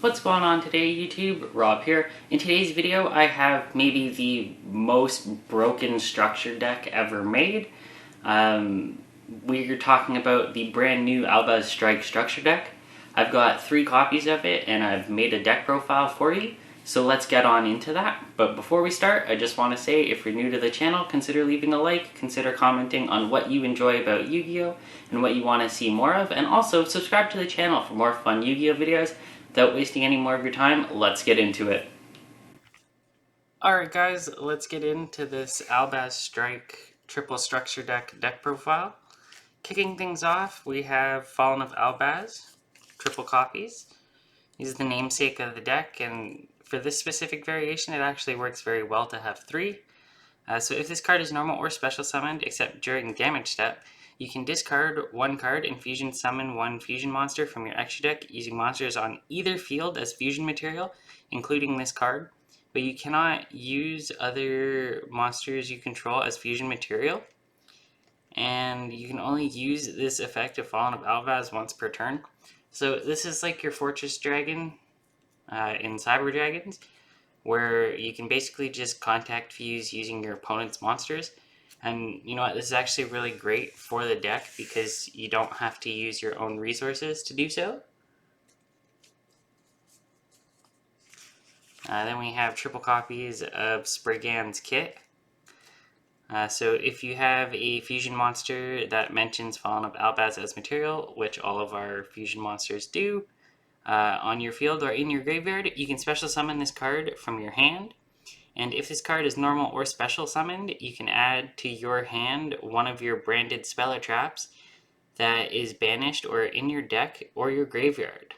What's going on today, YouTube? Rob here. In today's video, I have maybe the most broken structure deck ever made. We're talking about the brand new Albaz Strike structure deck. I've got 3 copies of it and I've made a deck profile for you. So let's get on into that. But before we start, I just want to say if you're new to the channel, consider leaving a like, consider commenting on what you enjoy about Yu-Gi-Oh! And what you want to see more of, and also subscribe to the channel for more fun Yu-Gi-Oh! Videos. Without wasting any more of your time, let's get into it. Alright guys, let's get into this Albaz Strike triple structure deck profile. Kicking things off, we have Fallen of Albaz, triple copies. He's the namesake of the deck, and for this specific variation, it actually works very well to have 3. So if this card is normal or special summoned, except during damage step, you can discard 1 card and fusion summon 1 fusion monster from your extra deck using monsters on either field as fusion material, including this card. But you cannot use other monsters you control as fusion material. And you can only use this effect of Fallen of Albaz once per turn. So this is like your Fortress Dragon in Cyber Dragons, where you can basically just contact fuse using your opponent's monsters. And you know what, this is actually really great for the deck because you don't have to use your own resources to do so. Then we have triple copies of Spriggan's Kit. So if you have a fusion monster that mentions Fallen of Albaz as material, which all of our fusion monsters do, on your field or in your graveyard, you can special summon this card from your hand. And if this card is normal or special summoned, you can add to your hand one of your branded spell or traps that is banished or in your deck or your graveyard.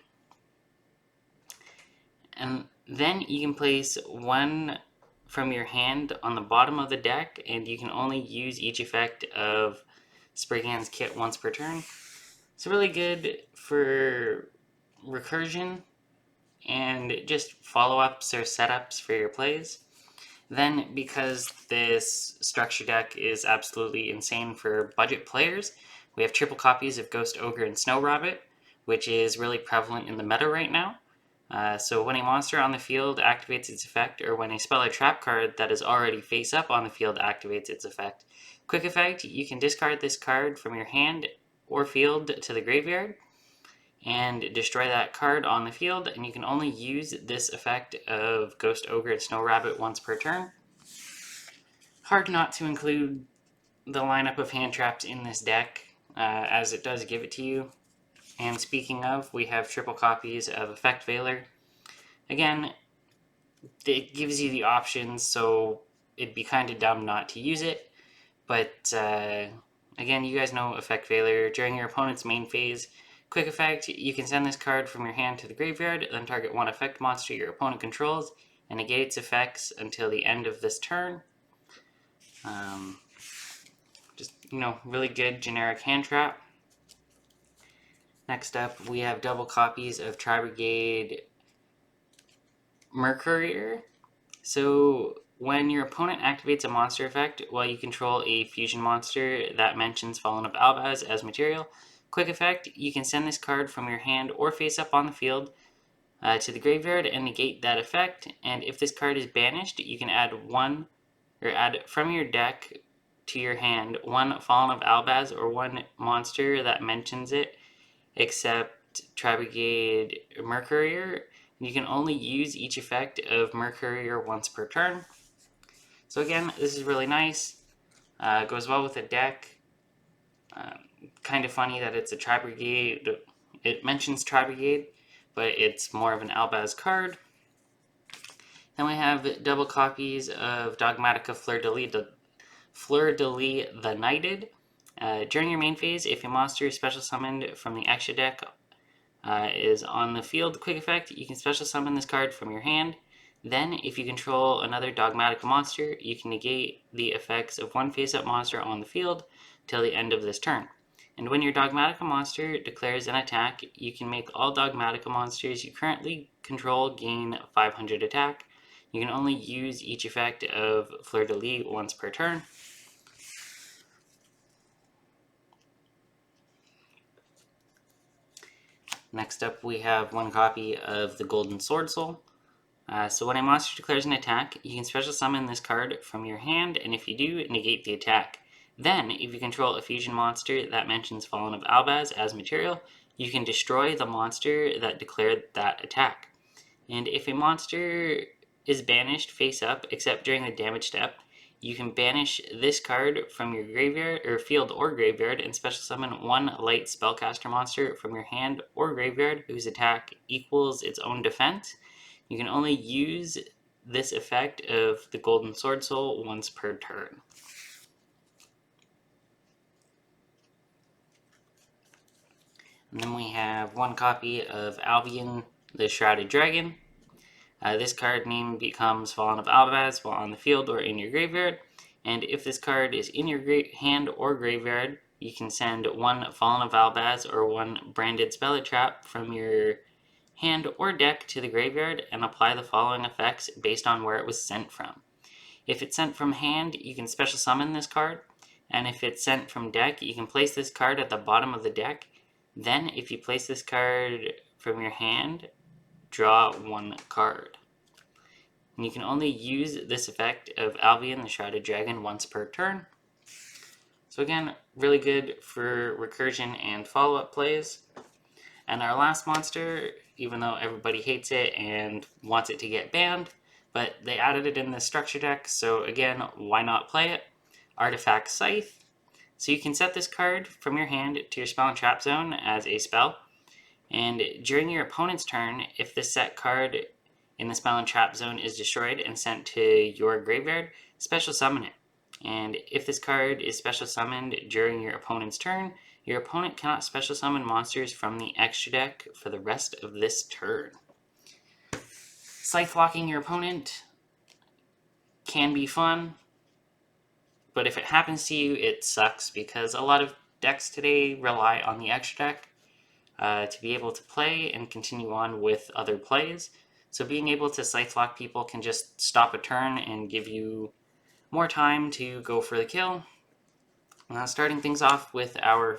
And then you can place 1 from your hand on the bottom of the deck, and you can only use each effect of Spriggan's Kit once per turn. It's really good for recursion and just follow-ups or setups for your plays. Then, because this structure deck is absolutely insane for budget players, we have triple copies of Ghost Ogre and Snow Rabbit, which is really prevalent in the meta right now. So when a monster on the field activates its effect, or when a spell or trap card that is already face up on the field activates its effect, quick effect, you can discard this card from your hand or field to the graveyard and destroy that card on the field, and you can only use this effect of Ghost Ogre and Snow Rabbit once per turn. Hard not to include the lineup of hand traps in this deck, as it does give it to you. And speaking of, we have triple copies of Effect Veiler. Again, it gives you the options, so it'd be kind of dumb not to use it. But again, you guys know Effect Veiler. During your opponent's main phase, quick effect, you can send this card from your hand to the graveyard, then target 1 effect monster your opponent controls, and negate its effects until the end of this turn. Just, really good generic hand trap. Next up, we have double copies of Brigade Mercury. So when your opponent activates a monster effect while you control a fusion monster that mentions Fallen of Albaz as material, quick effect, you can send this card from your hand or face up on the field to the graveyard and negate that effect. And if this card is banished, you can add from your deck to your hand 1 Fallen of Albaz or 1 monster that mentions it, except Brigade Mercury. You can only use each effect of Mercury once per turn. So again, this is really nice. Goes well with the deck. Kind of funny that it's a Brigade. It mentions Brigade, but it's more of an Albaz card. Then we have double copies of Dogmatica Fleur de Lis the Knighted. During your main phase, if a monster is special summoned from the extra deck is on the field, quick effect, you can special summon this card from your hand. Then, if you control another Dogmatica monster, you can negate the effects of 1 face-up monster on the field till the end of this turn. And when your Dogmatica monster declares an attack, you can make all Dogmatica monsters you currently control gain 500 attack. You can only use each effect of Fleur de Lis once per turn. Next up, we have one copy of the Golden Sword Soul. So when a monster declares an attack, you can special summon this card from your hand, and if you do, negate the attack. Then, if you control a fusion monster that mentions Fallen of Albaz as material, you can destroy the monster that declared that attack. And if a monster is banished face up, except during the damage step, you can banish this card from your graveyard or field or graveyard and special summon one light spellcaster monster from your hand or graveyard whose attack equals its own defense. You can only use this effect of the Golden Sword Soul once per turn. And then we have one copy of Albion, the Shrouded Dragon. This card name becomes Fallen of Albaz while on the field or in your graveyard. And if this card is in your hand or graveyard, you can send one Fallen of Albaz or one Branded Spell Trap from your hand or deck to the graveyard and apply the following effects based on where it was sent from. If it's sent from hand, you can special summon this card. And if it's sent from deck, you can place this card at the bottom of the deck. Then, if you place this card from your hand, draw one card. And you can only use this effect of Albion, the Shrouded Dragon, once per turn. So again, really good for recursion and follow-up plays. And our last monster, even though everybody hates it and wants it to get banned, but they added it in the structure deck, so again, why not play it? Artifact Scythe. So you can set this card from your hand to your spell and trap zone as a spell. And during your opponent's turn, if the set card in the spell and trap zone is destroyed and sent to your graveyard, special summon it. And if this card is special summoned during your opponent's turn, your opponent cannot special summon monsters from the extra deck for the rest of this turn. Scythe locking your opponent can be fun, but if it happens to you, it sucks because a lot of decks today rely on the extra deck to be able to play and continue on with other plays. So being able to Scythe lock people can just stop a turn and give you more time to go for the kill. Starting things off with our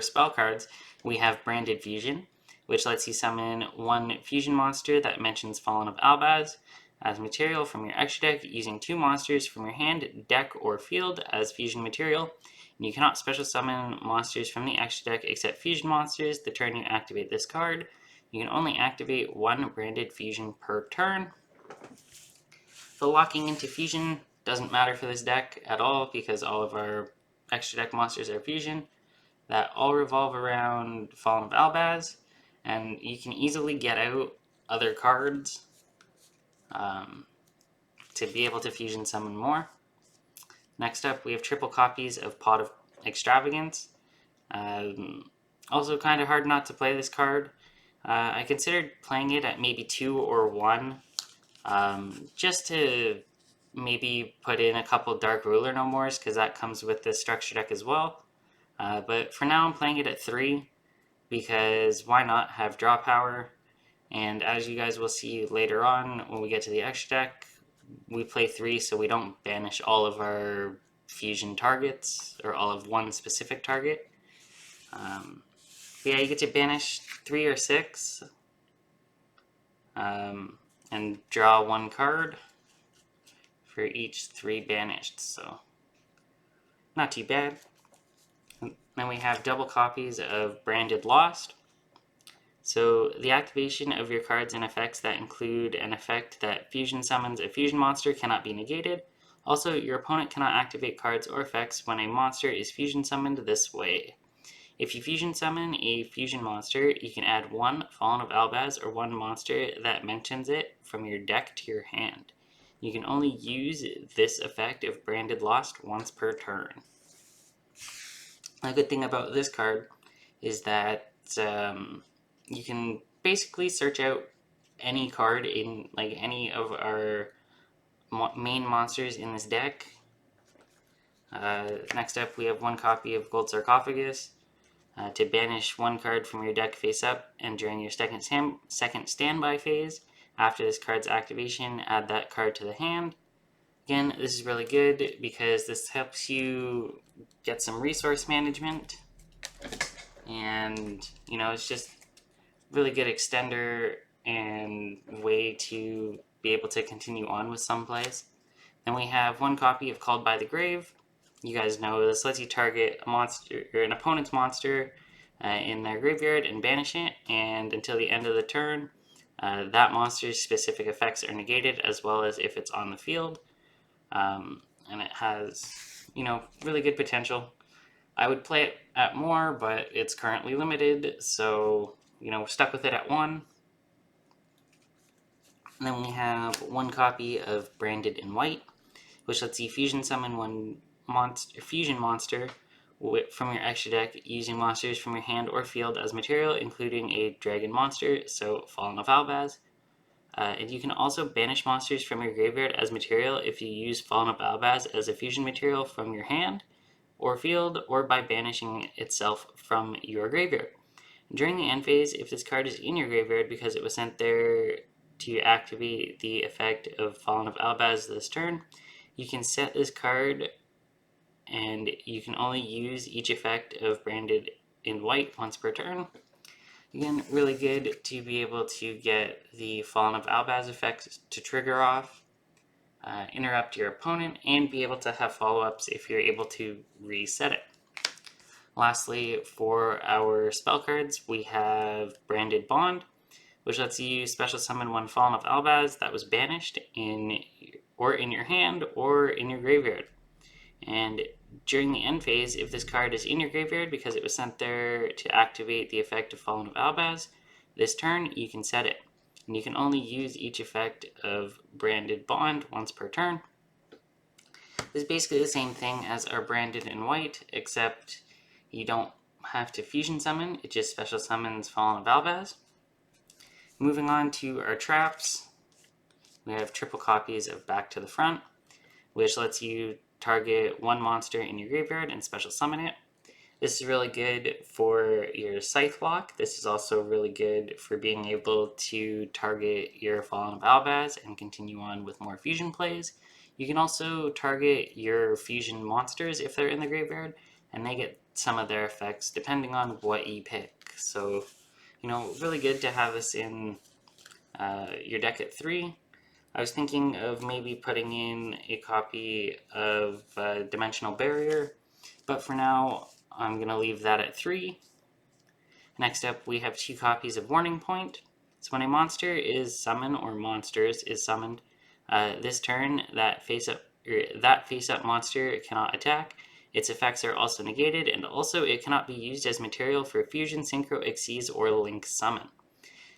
spell cards, we have Branded Fusion, which lets you summon one fusion monster that mentions Fallen of Albaz as material from your extra deck using two monsters from your hand, deck, or field as fusion material. And you cannot special summon monsters from the extra deck except fusion monsters the turn you activate this card. You can only activate one Branded Fusion per turn. The locking into fusion doesn't matter for this deck at all because all of our extra deck monsters are fusion that all revolve around Fallen of Albaz, and you can easily get out other cards to be able to fusion summon more. Next up, we have triple copies of Pot of Extravagance. Also kind of hard not to play this card. I considered playing it at maybe 2 or 1, just to maybe put in a couple Dark Ruler No Mores, because that comes with the structure deck as well. But for now I'm playing it at 3, because why not have draw power? And as you guys will see later on, when we get to the extra deck, we play 3 so we don't banish all of our fusion targets, or all of one specific target. Yeah, you get to banish 3 or 6, and draw one card for each 3 banished, so not too bad. And then we have double copies of Branded Lost. So the activation of your cards and effects that include an effect that fusion summons a fusion monster cannot be negated. Also, your opponent cannot activate cards or effects when a monster is fusion summoned this way. If you fusion summon a fusion monster, you can add one Fallen of Albaz or one monster that mentions it from your deck to your hand. You can only use this effect of Branded Lost once per turn. A good thing about this card is that you can basically search out any card in any of our main monsters in this deck. Next up, we have one copy of Gold Sarcophagus. To banish one card from your deck face up, and during your second standby phase, after this card's activation, add that card to the hand. Again, this is really good because this helps you get some resource management. and you know, it's just really good extender and way to be able to continue on with some plays. Then we have one copy of Called by the Grave. You guys know this lets you target a monster or an opponent's monster in their graveyard and banish it, and until the end of the turn, that monster's specific effects are negated, as well as if it's on the field. And it has, you know, really good potential. I would play it at more, but it's currently limited, so you know, we're stuck with it at 1. And then we have one copy of Branded in White, which lets you fusion summon one fusion monster from your extra deck using monsters from your hand or field as material, including a dragon monster, so Fallen of Albaz. And you can also banish monsters from your graveyard as material if you use Fallen of Albaz as a fusion material from your hand or field, or by banishing itself from your graveyard. During the end phase, if this card is in your graveyard because it was sent there to activate the effect of Fallen of Albaz this turn, you can set this card, and you can only use each effect of Branded in White once per turn. Again, really good to be able to get the Fallen of Albaz effect to trigger off, interrupt your opponent, and be able to have follow-ups if you're able to reset it. Lastly, for our spell cards, we have Branded Bond, which lets you special summon one Fallen of Albaz that was banished in your hand or in your graveyard. And during the end phase, if this card is in your graveyard because it was sent there to activate the effect of Fallen of Albaz, this turn you can set it. And you can only use each effect of Branded Bond once per turn. This is basically the same thing as our Branded in White, except you don't have to fusion summon, it just special summons Fallen of Albaz. Moving on to our traps, we have triple copies of Back to the Front, which lets you target one monster in your graveyard and special summon it. This is really good for your Scythe block. This is also really good for being able to target your Fallen of Albaz and continue on with more fusion plays. You can also target your fusion monsters if they're in the graveyard, and they get some of their effects depending on what you pick. So, you know, really good to have this in your deck at 3. I was thinking of maybe putting in a copy of Dimensional Barrier, but for now I'm going to leave that at 3. Next up, we have 2 copies of Warning Point. So when a monster is summoned, or monsters is summoned, this turn, that face-up monster cannot attack. Its effects are also negated, and also it cannot be used as material for Fusion, Synchro, Xyz, or Link Summon.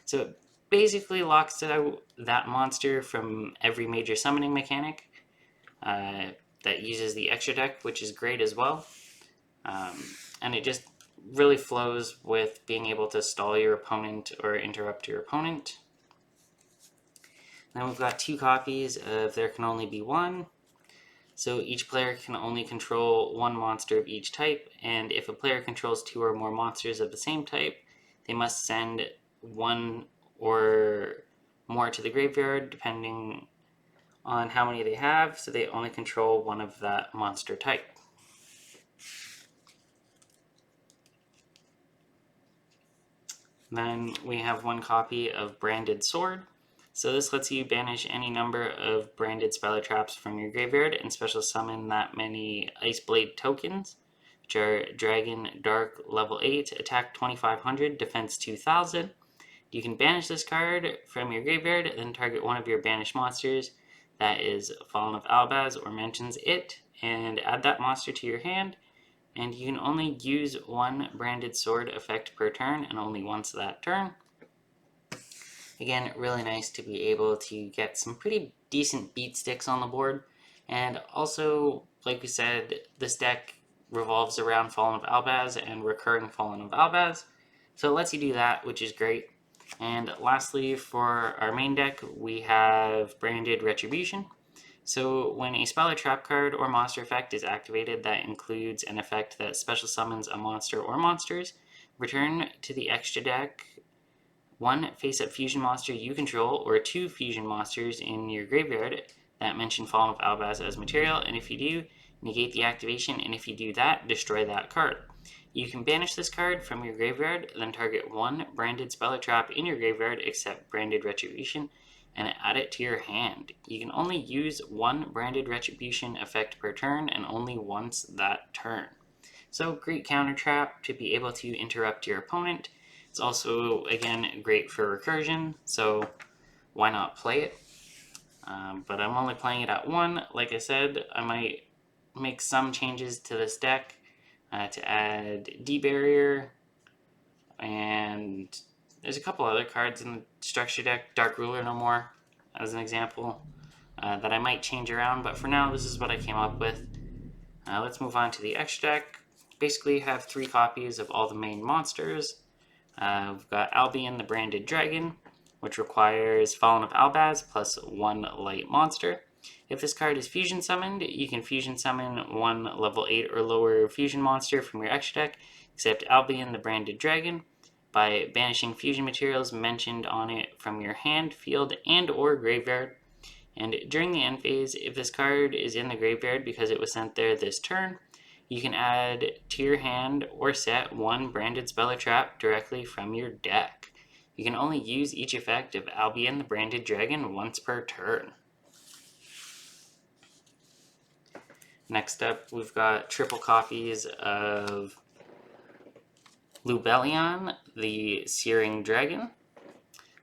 So it basically locks out that monster from every major summoning mechanic that uses the extra deck, which is great as well. And it just really flows with being able to stall your opponent or interrupt your opponent. Then we've got 2 copies of There Can Only Be One. So each player can only control one monster of each type, and if a player controls 2 or more monsters of the same type, they must send 1 or more to the graveyard, depending on how many they have, so they only control one of that monster type. Then we have 1 copy of Branded Sword. So this lets you banish any number of branded spell traps from your graveyard and special summon that many Ice Blade tokens, which are Dragon, Dark, level 8, attack 2500, defense 2000. You can banish this card from your graveyard, then target one of your banished monsters that is Fallen of Albaz or mentions it, and add that monster to your hand. And you can only use 1 Branded Sword effect per turn, and only once that turn. Again, really nice to be able to get some pretty decent beat sticks on the board. And also, like we said, this deck revolves around Fallen of Albaz and recurring Fallen of Albaz. So it lets you do that, which is great. And lastly, for our main deck, we have Branded Retribution. So when a spell or trap card or monster effect is activated that includes an effect that special summons a monster or monsters, return to the extra deck 1 face-up fusion monster you control, or 2 fusion monsters in your graveyard that mention Fallen of Albaz as material, and if you do, negate the activation, and if you do that, destroy that card. You can banish this card from your graveyard, then target one branded spell or trap in your graveyard except branded Retribution, and add it to your hand. You can only use one branded Retribution effect per turn, and only once that turn. So great counter trap to be able to interrupt your opponent. It's also, again, great for recursion, so why not play it? But I'm only playing it at 1. Like I said, I might make some changes to this deck to add D-Barrier, and there's a couple other cards in the structure deck, Dark Ruler no more, as an example, that I might change around, but for now, this is what I came up with. Let's move on to the extra deck. Basically, have 3 copies of all the main monsters. We've got Albion the Branded Dragon, which requires Fallen of Albaz plus 1 light monster. If this card is fusion summoned, you can fusion summon 1 level 8 or lower fusion monster from your extra deck, except Albion the Branded Dragon, by banishing fusion materials mentioned on it from your hand, field, and or graveyard. And during the end phase, if this card is in the graveyard because it was sent there this turn, you can add to your hand or set 1 branded spell or trap directly from your deck. You can only use each effect of Albion the Branded Dragon once per turn. Next up, we've got triple copies of Lubellion, the Searing Dragon,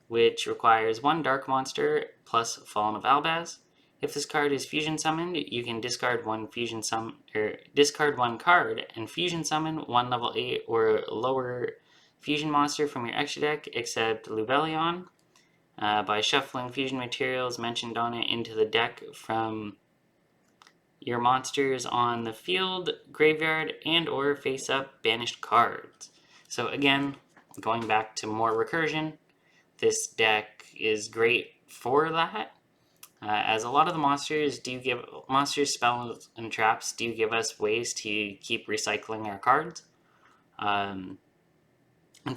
which requires 1 dark monster plus Fallen of Albaz. If this card is fusion summoned, you can discard one card and fusion summon 1 level 8 or lower fusion monster from your extra deck, except Lubellion, by shuffling fusion materials mentioned on it into the deck from your monsters on the field, graveyard, and or face-up banished cards. So again, going back to more recursion, this deck is great for that, as a lot of the monsters spells, and traps do give us ways to keep recycling our cards. And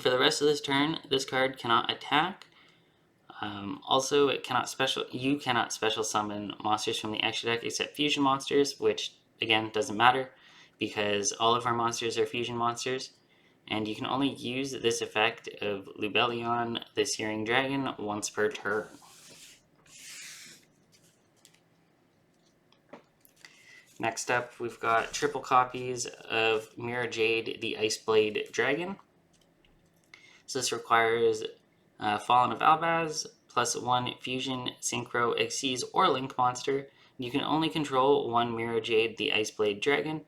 for the rest of this turn, this card cannot attack. Also, you cannot special summon monsters from the extra deck except fusion monsters, which again doesn't matter because all of our monsters are fusion monsters. And you can only use this effect of Lubellion, the Searing Dragon, once per turn. Next up, we've got triple copies of Mirror Jade, the Iceblade Dragon. So this requires Fallen of Albaz, plus 1 Fusion, Synchro, Xyz, or Link monster. You can only control 1 Mirror Jade, the Iceblade Dragon.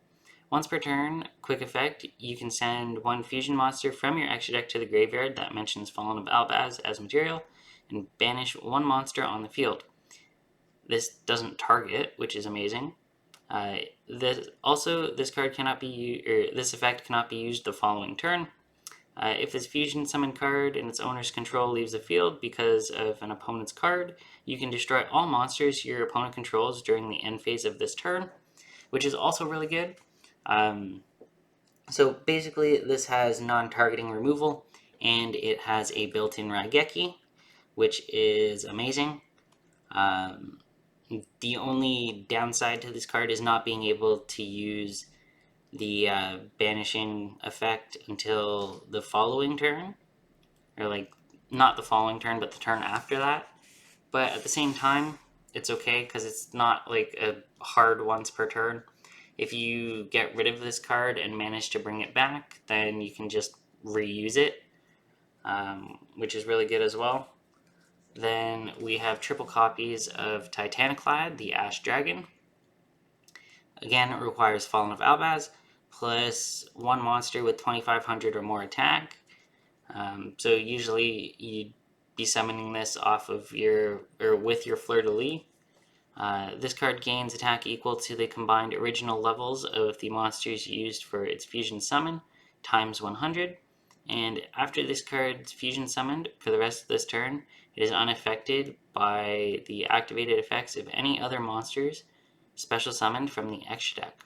Once per turn, quick effect, you can send 1 fusion monster from your extra deck to the graveyard that mentions Fallen of Albaz as material, and banish 1 monster on the field. This doesn't target, which is amazing. This effect cannot be used the following turn. If this fusion summon card in its owner's control leaves the field because of an opponent's card, you can destroy all monsters your opponent controls during the end phase of this turn, which is also really good. So basically, this has non-targeting removal, and it has a built-in Raigeki, which is amazing. The only downside to this card is not being able to use the banishing effect until the following turn, or not the following turn, but the turn after that. But at the same time, it's okay because it's not like a hard once per turn. If you get rid of this card and manage to bring it back, then you can just reuse it, which is really good as well. Then we have triple copies of Titaniclad, the Ash Dragon. Again, it requires Fallen of Albaz, plus 1 monster with 2500 or more attack. So usually you'd be summoning this off of with your Fleur-de-Lis. This card gains attack equal to the combined original levels of the monsters used for its fusion summon, times 100. And after this card's fusion summoned, for the rest of this turn, it is unaffected by the activated effects of any other monsters special summoned from the extra deck.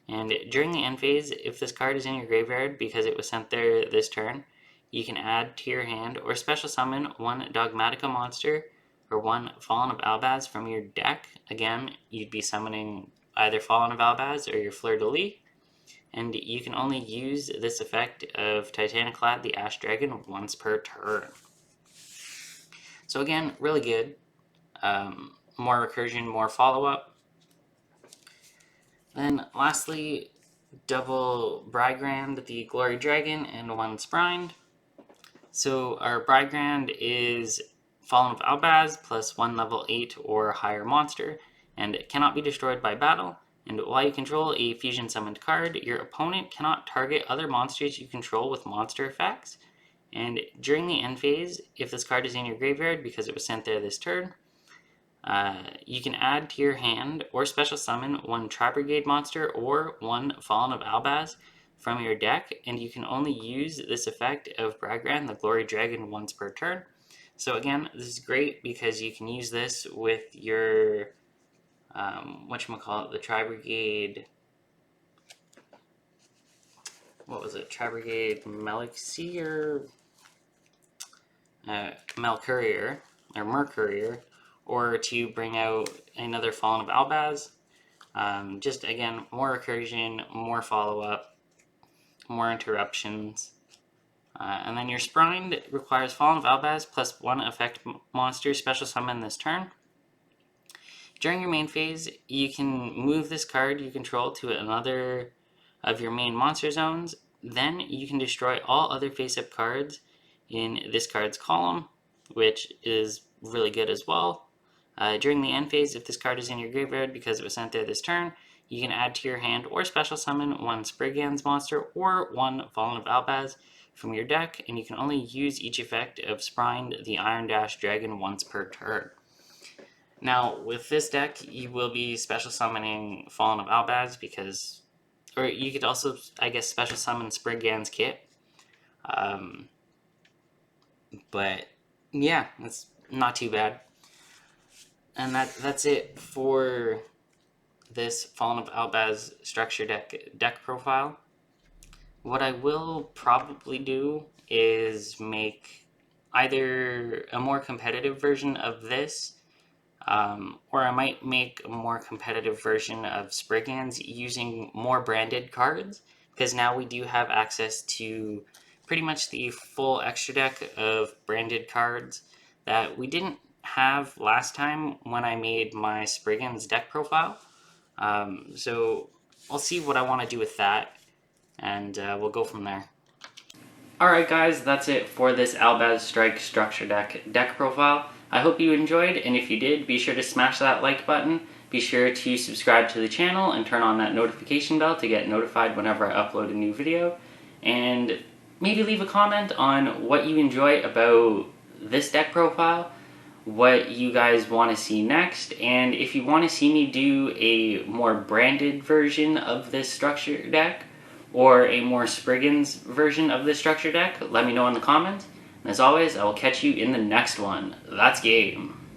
And during the end phase, if this card is in your graveyard because it was sent there this turn, you can add to your hand or special summon 1 Dogmatica monster or 1 Fallen of Albaz from your deck. Again, you'd be summoning either Fallen of Albaz or your Fleur-de-Lis. and you can only use this effect of Titaniclad the Ash Dragon once per turn. So again, really good. More recursion, more follow-up. Then lastly, double Brigade the Glory Dragon and 1 Sprined. So our Brigade is Fallen of Albaz plus 1 level 8 or higher monster, and it cannot be destroyed by battle. And while you control a fusion summoned card, your opponent cannot target other monsters you control with monster effects. And during the end phase, if this card is in your graveyard because it was sent there this turn, you can add to your hand or special summon 1 Tri-Brigade monster or 1 Fallen of Albaz from your deck, and you can only use this effect of Brigade the Glory Dragon once per turn. So again, this is great because you can use this with your the Tri-Brigade, what was it, Tri-Brigade Melixir, Melcourier, or Mercourier, or to bring out another Fallen of Albaz. Just again, more recursion, more follow-up, more interruptions. And then your Sprined requires Fallen of Albaz plus 1 effect monster special summon this turn. During your main phase, you can move this card you control to another of your main monster zones. Then you can destroy all other face-up cards in this card's column, which is really good as well. During the end phase, if this card is in your graveyard because it was sent there this turn, you can add to your hand or special summon 1 Spriggan's monster or 1 Fallen of Albaz from your deck, and you can only use each effect of Sprined the Iron Dash Dragon once per turn. Now, with this deck, you will be special summoning Fallen of Albaz because, or you could also, I guess, special summon Spriggan's Kit. But yeah, that's not too bad. And that's it for this Fallen of Albaz structure deck profile. What I will probably do is make either a more competitive version of this, or I might make a more competitive version of Spriggan's using more branded cards, because now we do have access to pretty much the full extra deck of branded cards that we didn't have last time when I made my Spriggan's deck profile. So I'll see what I want to do with that, and we'll go from there. Alright guys, that's it for this Albaz Strike Structure deck profile. I hope you enjoyed, and if you did, be sure to smash that like button. Be sure to subscribe to the channel and turn on that notification bell to get notified whenever I upload a new video. And maybe leave a comment on what you enjoy about this deck profile, what you guys want to see next, and if you want to see me do a more branded version of this structure deck, or a more Spriggan's version of this structure deck, let me know in the comments. And as always, I will catch you in the next one. That's game.